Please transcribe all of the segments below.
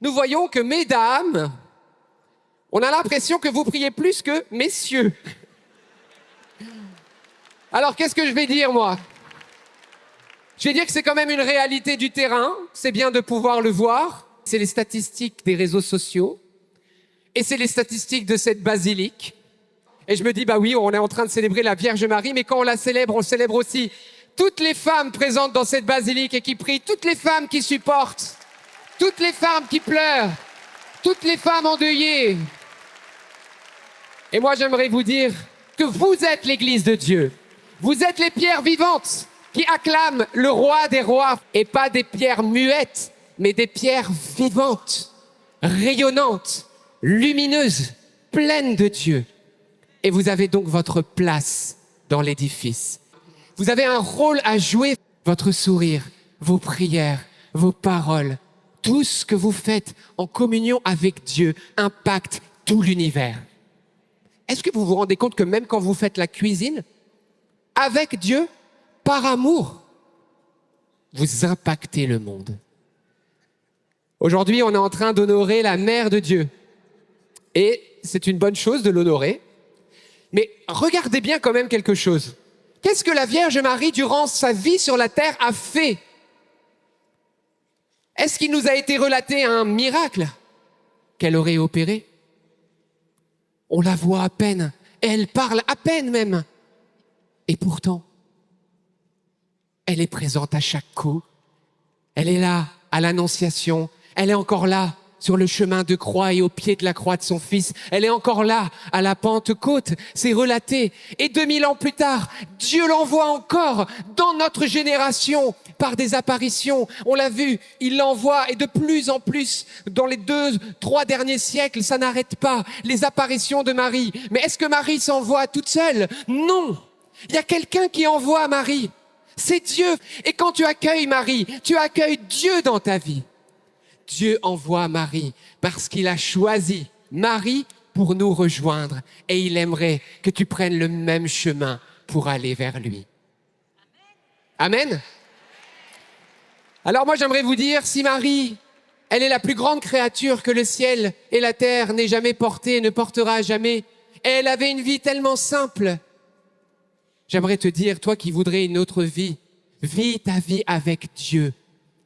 nous voyons que mesdames, on a l'impression que vous priez plus que messieurs. Alors qu'est-ce que je vais dire, moi? Je vais dire que c'est quand même une réalité du terrain, c'est bien de pouvoir le voir. C'est les statistiques des réseaux sociaux et c'est les statistiques de cette basilique. Et je me dis, bah oui, on est en train de célébrer la Vierge Marie, mais quand on célèbre aussi toutes les femmes présentes dans cette basilique et qui prient, toutes les femmes qui supportent, toutes les femmes qui pleurent, toutes les femmes endeuillées. Et moi, j'aimerais vous dire que vous êtes l'Église de Dieu. Vous êtes les pierres vivantes qui acclament le roi des rois, et pas des pierres muettes, mais des pierres vivantes, rayonnantes, lumineuses, pleines de Dieu. Et vous avez donc votre place dans l'édifice. Vous avez un rôle à jouer. Votre sourire, vos prières, vos paroles, tout ce que vous faites en communion avec Dieu impacte tout l'univers. Est-ce que vous vous rendez compte que même quand vous faites la cuisine, avec Dieu, par amour, vous impactez le monde? Aujourd'hui, on est en train d'honorer la Mère de Dieu. Et c'est une bonne chose de l'honorer. Mais regardez bien quand même quelque chose. Qu'est-ce que la Vierge Marie, durant sa vie sur la terre, a fait? Est-ce qu'il nous a été relaté un miracle qu'elle aurait opéré? On la voit à peine, elle parle à peine même. Et pourtant, elle est présente à chaque coup. Elle est là à l'Annonciation, elle est encore là sur le chemin de croix et au pied de la croix de son Fils. Elle est encore là, à la Pentecôte, c'est relaté. Et 2000 ans plus tard, Dieu l'envoie encore dans notre génération par des apparitions. On l'a vu, il l'envoie et de plus en plus, dans les 2-3 derniers siècles, ça n'arrête pas, les apparitions de Marie. Mais est-ce que Marie s'envoie toute seule? Non! Il y a quelqu'un qui envoie Marie. C'est Dieu. Et quand tu accueilles Marie, tu accueilles Dieu dans ta vie. Dieu envoie Marie parce qu'il a choisi Marie pour nous rejoindre et il aimerait que tu prennes le même chemin pour aller vers lui. Amen. Alors moi j'aimerais vous dire, si Marie, elle est la plus grande créature que le ciel et la terre n'aient jamais portée et ne portera jamais, et elle avait une vie tellement simple, j'aimerais te dire, toi qui voudrais une autre vie, vis ta vie avec Dieu.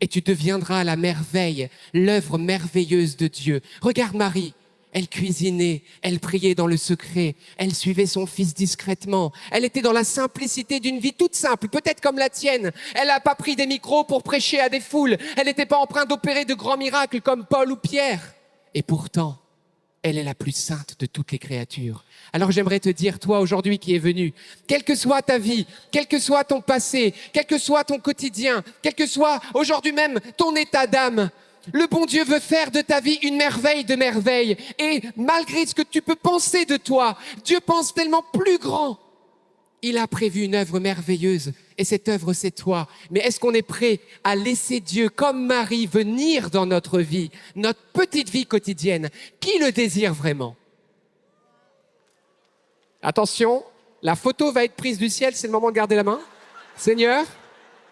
Et tu deviendras la merveille, l'œuvre merveilleuse de Dieu. Regarde Marie, elle cuisinait, elle priait dans le secret, elle suivait son Fils discrètement. Elle était dans la simplicité d'une vie toute simple, peut-être comme la tienne. Elle n'a pas pris des micros pour prêcher à des foules. Elle n'était pas en train d'opérer de grands miracles comme Paul ou Pierre. Et pourtant, elle est la plus sainte de toutes les créatures. Alors j'aimerais te dire, toi aujourd'hui qui es venu, quelle que soit ta vie, quel que soit ton passé, quel que soit ton quotidien, quel que soit aujourd'hui même ton état d'âme, le bon Dieu veut faire de ta vie une merveille de merveilles. Et malgré ce que tu peux penser de toi, Dieu pense tellement plus grand. Il a prévu une œuvre merveilleuse et cette œuvre c'est toi. Mais est-ce qu'on est prêt à laisser Dieu comme Marie venir dans notre vie, notre petite vie quotidienne? Qui le désire vraiment? Attention, la photo va être prise du ciel, c'est le moment de garder la main. Seigneur,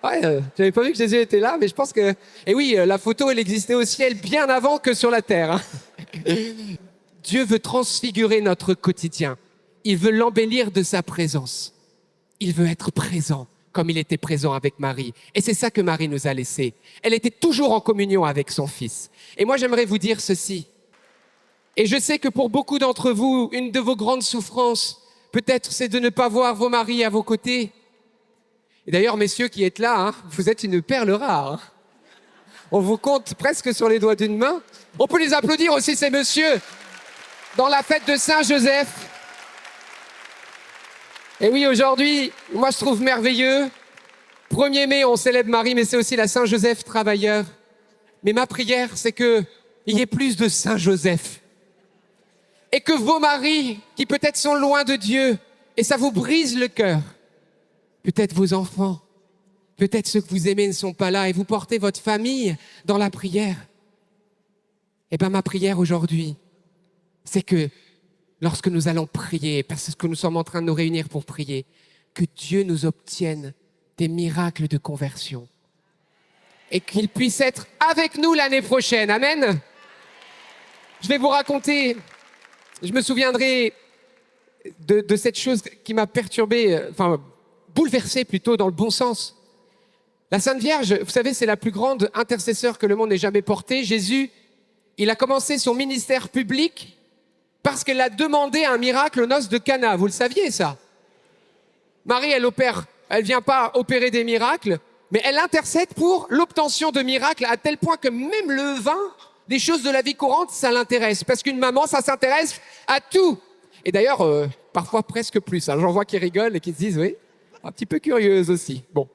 ouais, j'avais pas vu que Jésus était là, mais je pense que... Et oui, la photo, elle existait au ciel bien avant que sur la terre. Hein. Dieu veut transfigurer notre quotidien. Il veut l'embellir de sa présence. Il veut être présent comme il était présent avec Marie. Et c'est ça que Marie nous a laissé. Elle était toujours en communion avec son Fils. Et moi, j'aimerais vous dire ceci. Et je sais que pour beaucoup d'entre vous, une de vos grandes souffrances, peut-être, c'est de ne pas voir vos maris à vos côtés. Et d'ailleurs, messieurs qui êtes là, hein, vous êtes une perle rare. Hein. On vous compte presque sur les doigts d'une main. On peut les applaudir aussi, ces messieurs, dans la fête de Saint-Joseph. Et oui, aujourd'hui, moi je trouve merveilleux. 1er mai, on célèbre Marie, mais c'est aussi la Saint-Joseph travailleur. Mais ma prière, c'est qu'il y ait plus de Saint-Joseph. Et que vos maris, qui peut-être sont loin de Dieu, et ça vous brise le cœur, peut-être vos enfants, peut-être ceux que vous aimez ne sont pas là, et vous portez votre famille dans la prière. Eh bien, ma prière aujourd'hui, c'est que lorsque nous allons prier, parce que nous sommes en train de nous réunir pour prier, que Dieu nous obtienne des miracles de conversion. Et qu'il puisse être avec nous l'année prochaine. Amen. Je vais vous raconter, je me souviendrai de cette chose qui m'a perturbé, bouleversé plutôt dans le bon sens. La Sainte Vierge, vous savez, c'est la plus grande intercesseur que le monde ait jamais portée. Jésus, il a commencé son ministère public parce qu'elle a demandé un miracle aux noces de Cana. Vous le saviez, ça? Marie, elle vient pas opérer des miracles, mais elle intercède pour l'obtention de miracles à tel point que même le vin, des choses de la vie courante, ça l'intéresse. Parce qu'une maman, ça s'intéresse à tout. Et d'ailleurs, parfois presque plus. Hein. J'en vois qui rigolent et qui se disent, oui, un petit peu curieuse aussi. Bon,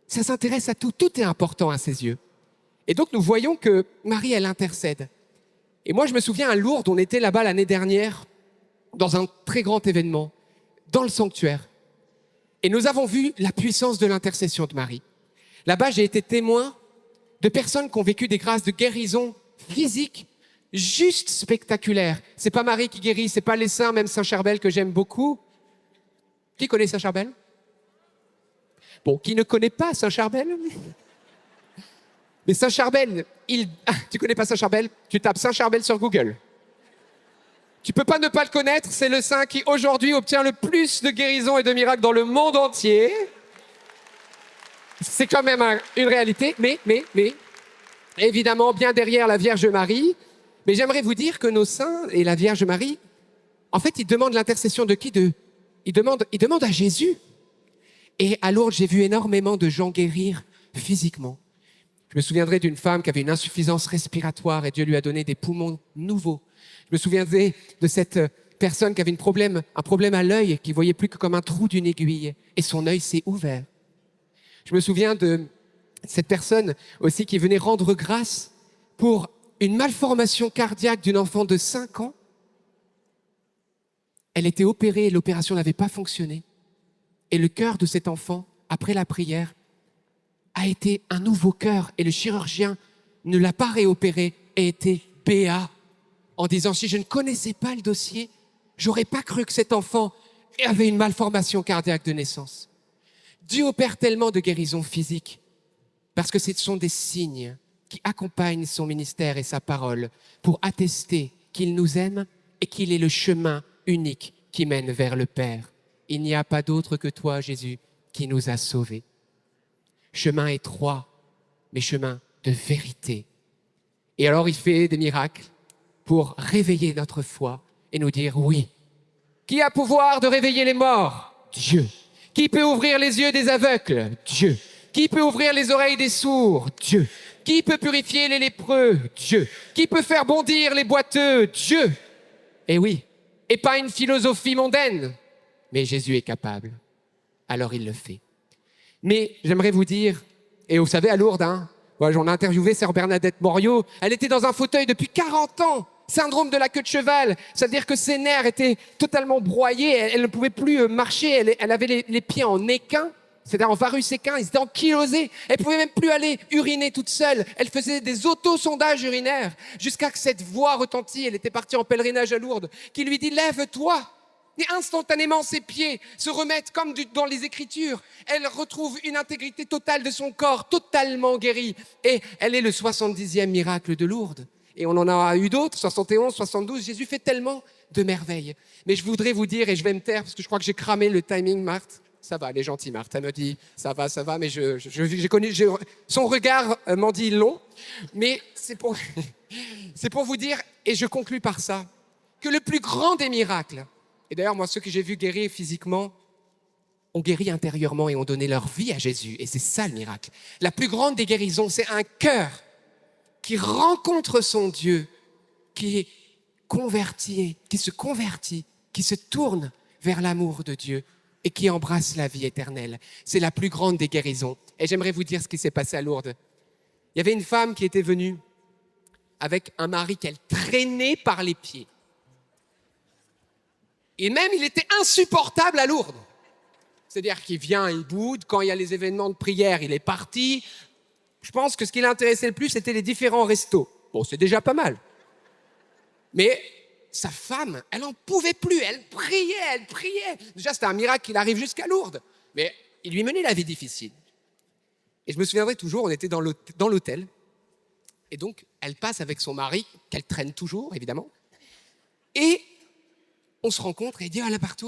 ça s'intéresse à tout. Tout est important à ses yeux. Et donc, nous voyons que Marie, elle intercède. Et moi, je me souviens à Lourdes, on était là-bas l'année dernière, dans un très grand événement, dans le sanctuaire. Et nous avons vu la puissance de l'intercession de Marie. Là-bas, j'ai été témoin de personnes qui ont vécu des grâces de guérison physique juste spectaculaires. C'est pas Marie qui guérit, c'est pas les saints, même Saint Charbel que j'aime beaucoup. Qui connaît Saint Charbel? Bon, qui ne connaît pas Saint Charbel? Mais Saint Charbel, tu connais pas Saint Charbel? Tu tapes Saint Charbel sur Google. Tu peux pas ne pas le connaître, c'est le saint qui aujourd'hui obtient le plus de guérisons et de miracles dans le monde entier. C'est quand même une réalité, mais, évidemment, bien derrière la Vierge Marie. Mais j'aimerais vous dire que nos saints et la Vierge Marie, en fait, ils demandent l'intercession de qui? Ils demandent à Jésus. Et à Lourdes, j'ai vu énormément de gens guérir physiquement. Je me souviendrai d'une femme qui avait une insuffisance respiratoire et Dieu lui a donné des poumons nouveaux. Je me souviendrai de cette personne qui avait un problème à l'œil et qui voyait plus que comme un trou d'une aiguille et son œil s'est ouvert. Je me souviens de cette personne aussi qui venait rendre grâce pour une malformation cardiaque d'une enfant de 5 ans. Elle était opérée et l'opération n'avait pas fonctionné. Et le cœur de cet enfant, après la prière, a été un nouveau cœur. Et le chirurgien ne l'a pas réopéré et était béat en disant, si je ne connaissais pas le dossier, j'aurais pas cru que cet enfant avait une malformation cardiaque de naissance. Dieu opère tellement de guérisons physiques parce que ce sont des signes qui accompagnent son ministère et sa parole pour attester qu'il nous aime et qu'il est le chemin unique qui mène vers le Père. Il n'y a pas d'autre que toi, Jésus, qui nous a sauvés. Chemin étroit, mais chemin de vérité. Et alors il fait des miracles pour réveiller notre foi et nous dire oui. Qui a pouvoir de réveiller les morts? Dieu. Qui peut ouvrir les yeux des aveugles? Dieu. Qui peut ouvrir les oreilles des sourds? Dieu. Qui peut purifier les lépreux? Dieu. Qui peut faire bondir les boiteux? Dieu. Et oui, et pas une philosophie mondaine, mais Jésus est capable. Alors il le fait. Mais j'aimerais vous dire, et vous savez à Lourdes, j'en ai interviewé sœur Bernadette Moriot, elle était dans un fauteuil depuis 40 ans, syndrome de la queue de cheval, c'est-à-dire que ses nerfs étaient totalement broyés, elle ne pouvait plus marcher, elle avait les pieds en équin, c'est-à-dire en varus équin, ils étaient ankylosés, elle pouvait même plus aller uriner toute seule, elle faisait des auto-sondages urinaires, jusqu'à que cette voix retentit, elle était partie en pèlerinage à Lourdes, qui lui dit « Lève-toi !» Et instantanément, ses pieds se remettent comme dans les Écritures. Elle retrouve une intégrité totale de son corps, totalement guéri. Et elle est le 70e miracle de Lourdes. Et on en a eu d'autres, 71, 72. Jésus fait tellement de merveilles. Mais je voudrais vous dire, et je vais me taire, parce que je crois que j'ai cramé le timing, Marthe. Ça va, elle est gentille, Marthe. Elle me dit, ça va, mais son regard m'en dit long. Mais c'est pour vous dire, et je conclus par ça, que le plus grand des miracles, et d'ailleurs, moi, ceux que j'ai vus guérir physiquement ont guéri intérieurement et ont donné leur vie à Jésus. Et c'est ça le miracle. La plus grande des guérisons, c'est un cœur qui rencontre son Dieu, qui est converti, qui se convertit, qui se tourne vers l'amour de Dieu et qui embrasse la vie éternelle. C'est la plus grande des guérisons. Et j'aimerais vous dire ce qui s'est passé à Lourdes. Il y avait une femme qui était venue avec un mari qu'elle traînait par les pieds. Et même, il était insupportable à Lourdes. C'est-à-dire qu'il vient, il boude. Quand il y a les événements de prière, il est parti. Je pense que ce qui l'intéressait le plus, c'était les différents restos. Bon, c'est déjà pas mal. Mais sa femme, elle n'en pouvait plus. Elle priait. Déjà, c'était un miracle qu'il arrive jusqu'à Lourdes. Mais il lui menait la vie difficile. Et je me souviendrai toujours, on était dans l'hôtel. Et donc, elle passe avec son mari, qu'elle traîne toujours, évidemment. Et on se rencontre et elle dit « Ah, Labarthe,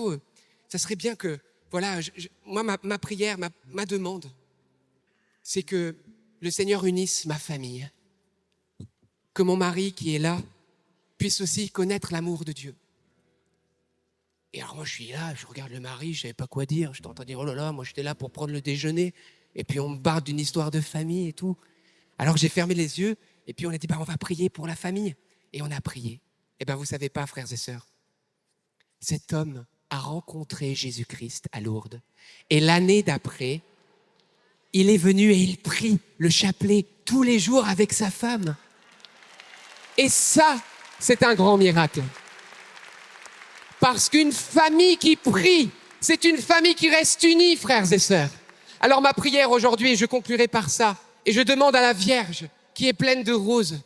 ça serait bien que... Voilà, moi, ma prière, ma demande, c'est que le Seigneur unisse ma famille. Que mon mari qui est là puisse aussi connaître l'amour de Dieu. » Et alors moi, je suis là, je regarde le mari, je ne savais pas quoi dire. Je t'entends dire « Oh là là, moi, j'étais là pour prendre le déjeuner. » Et puis, on me parle d'une histoire de famille et tout. Alors, j'ai fermé les yeux et puis on a dit « On va prier pour la famille. » Et on a prié. Eh bien, vous ne savez pas, frères et sœurs, cet homme a rencontré Jésus-Christ à Lourdes. Et l'année d'après, il est venu et il prie le chapelet tous les jours avec sa femme. Et ça, c'est un grand miracle. Parce qu'une famille qui prie, c'est une famille qui reste unie, frères et sœurs. Alors ma prière aujourd'hui, et je conclurai par ça, et je demande à la Vierge, qui est pleine de roses,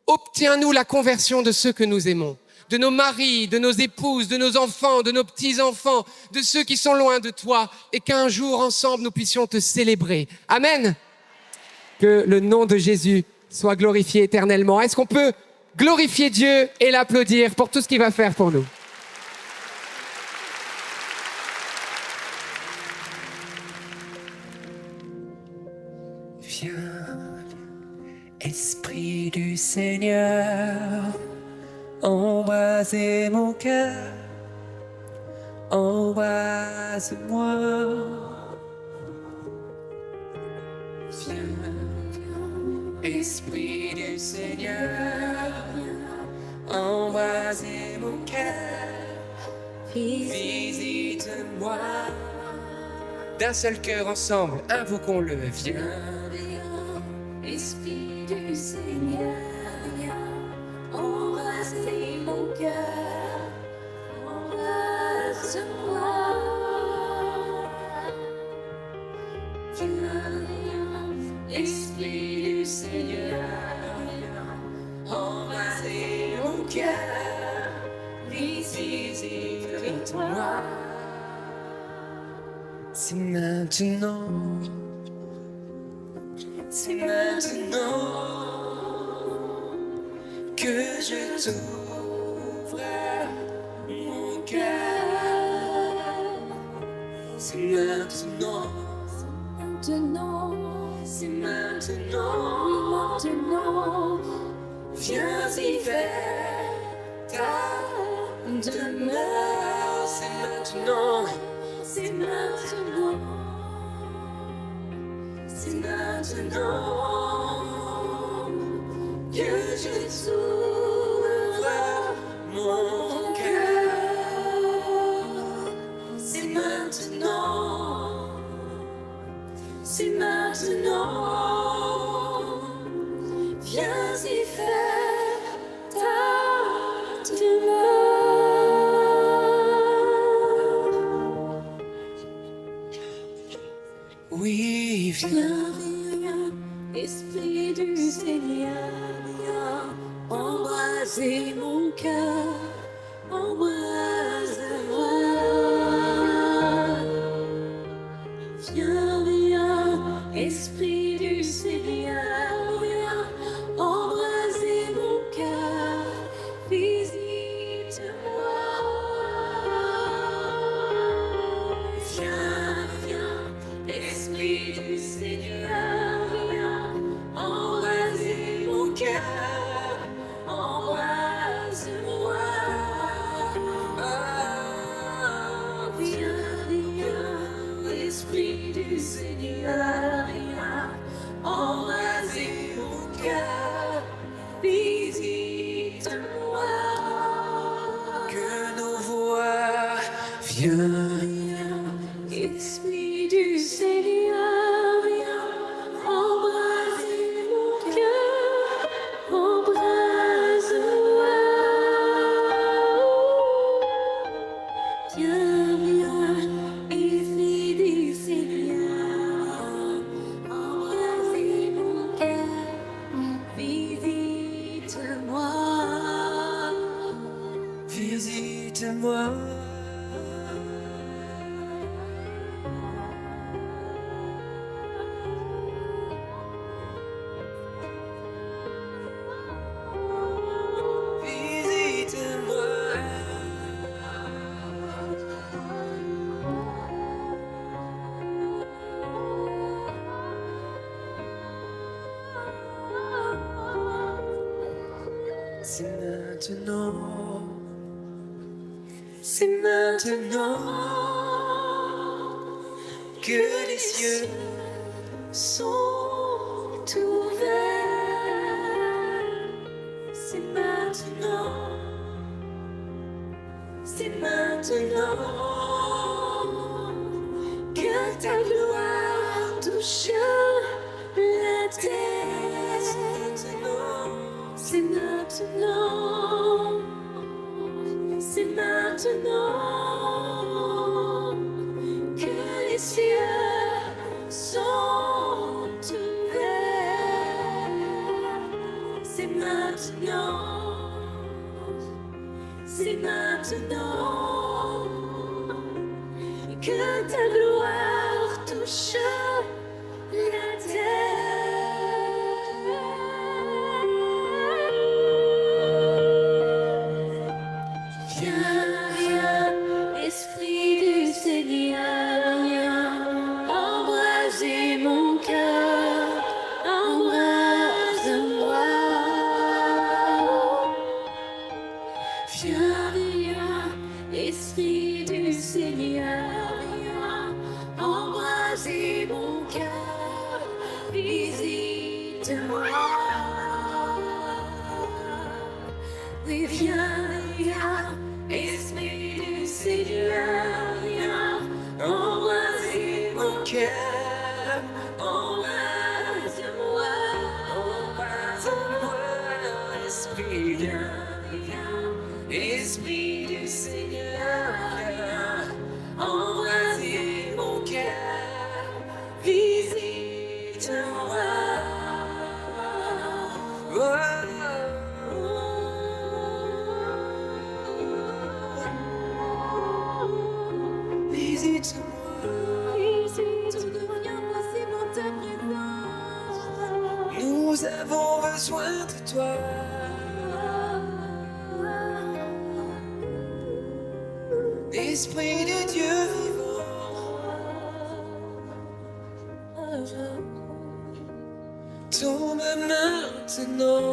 obtiens-nous la conversion de ceux que nous aimons, de nos maris, de nos épouses, de nos enfants, de nos petits-enfants, de ceux qui sont loin de toi, et qu'un jour, ensemble, nous puissions te célébrer. Amen. Que le nom de Jésus soit glorifié éternellement. Est-ce qu'on peut glorifier Dieu et l'applaudir pour tout ce qu'il va faire pour nous? Viens, Esprit du Seigneur, embrasez mon cœur, embrase-moi. Viens, Esprit du Seigneur, embrasez mon cœur, visite-moi. D'un seul cœur ensemble, invoquons-le. Viens. Esprit du Seigneur, embrassez mon cœur, embrasse-moi. Viens, Esprit du Seigneur, embrassez mon cœur, visite-moi. C'est maintenant. C'est maintenant que je t'ouvre mon cœur. C'est maintenant, c'est maintenant, viens y faire ta demeure. C'est maintenant, C'est maintenant. c'est maintenant que je t'ouvre mon cœur. C'est maintenant, c'est maintenant. Viens y faire ta demeure. Oui, viens. Viens, Esprit du Seigneur, embrasez mon cœur, embrase-moi. Viens, Esprit du Seigneur, embrasez mon cœur, visite-moi. Viens, Esprit du Seigneur, embrasez mon cœur, embrase-moi. Viens, Esprit du Seigneur, embrasez mon cœur, visite-moi. Que nos voix viennent. Esprit du Seigneur, embrasez mon cœur, embrase-moi. Viens, Esprit du Seigneur, embrasez mon cœur, visite-moi. Visite-moi. C'est maintenant. C'est maintenant que les cieux sont ouverts. C'est maintenant. C'est maintenant que ta gloire touche la terre. C'est maintenant. C'est maintenant que les cieux sont ouverts. C'est maintenant. C'est maintenant que ta gloire touche la terre. Viens, Esprit du Seigneur, viens embraser mon cœur, embrase-moi. Viens, Esprit du Seigneur, viens embraser mon cœur, visite-moi. Oui, viens, Esprit du Seigneur, viens embraser mon cœur, embrase-moi, embrase-moi, Esprit, viens. Esprit du Seigneur, viens embraser mon cœur, visite-moi. Visite-moi. Visite-moi, c'est mon ta présence. Nous avons besoin de toi. Esprit de Dieu vivant, tombe maintenant.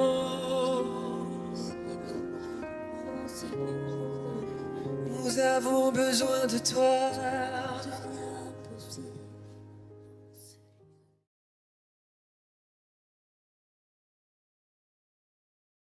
Nous avons besoin de toi.